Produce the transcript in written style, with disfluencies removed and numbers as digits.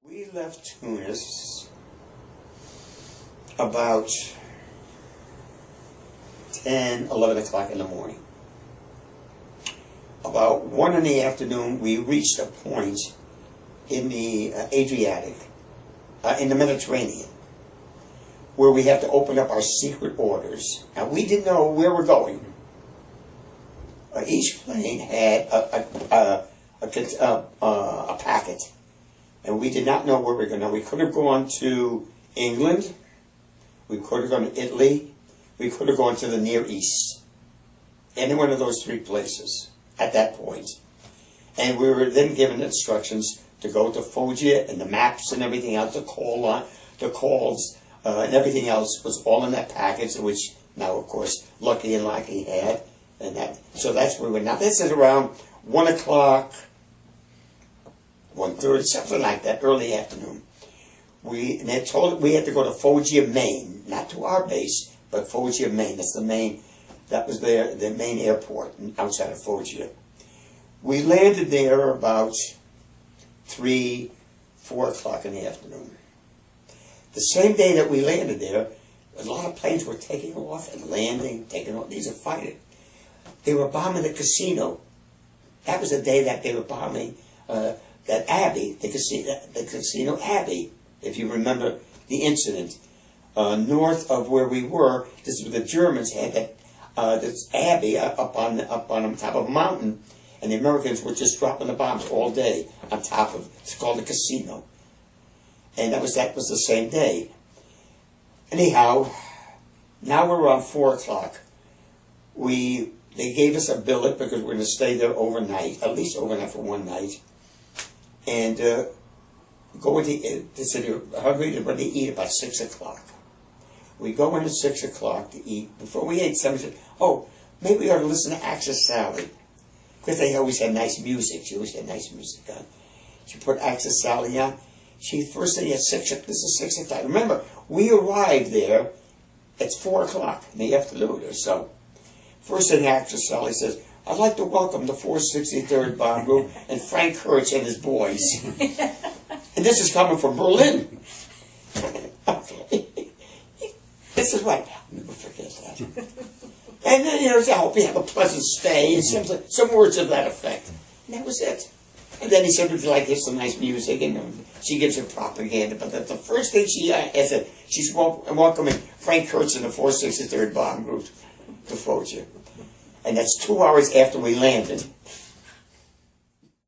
We left Tunis about 10, 11 o'clock in the morning. About 1 in the afternoon, we reached a point in the Adriatic, in the Mediterranean, where we had to open up our secret orders. Now, we didn't know where we're going. Each plane had a packet, and we did not know where we were going. Now, we could have gone to England, we could have gone to Italy, we could have gone to the Near East. Any one of those three places at that point. And we were then given instructions to go to Foggia, and the maps and everything else, the calls, and everything else was all in that package, which now, of course, Lucky and Locky had. So that's where we were. Now, this is around 1 o'clock, 1:30, something like that, early afternoon. And they told us we had to go to Foggia, Maine, not to our base, but Foggia, Maine. That's the main. That was the main airport outside of Foggia. We landed there about 3, 4 o'clock in the afternoon. The same day that we landed there, a lot of planes were taking off and landing, taking off. These are fighting. They were bombing the casino. That was the day that they were bombing that Abbey, the casino Abbey, if you remember the incident. North of where we were, this is where the Germans had this Abbey up on top of a mountain, and the Americans were just dropping the bombs all day on top of it. It's called the casino. And that was the same day. Anyhow, now we're around 4 o'clock. They gave us a billet because we're going to stay there overnight, at least overnight for one night, and go into the city, hungry and ready to eat about 6 o'clock. We go in at 6 o'clock to eat. Before we ate, somebody said, "Oh, maybe we ought to listen to Access Sally," because they always had nice music. She always had nice music on. She put Access Sally on. First thing at 6 o'clock. This is 6 o'clock. Remember, we arrived there at 4 o'clock in the afternoon or so. First thing Access Sally says, "I'd like to welcome the 463rd Bomb Group and Frank Hertz and his boys." And this is coming from Berlin. This is right. I'll never forget that. And then, I hope you have a pleasant stay, and some words of that effect. And that was it. And then he said, "Would you like here's some nice music?" And she gives her propaganda. But the first thing she said, she's welcoming Frank Hertz and the 463rd Bomb Group to Foggia. And that's 2 hours after we landed.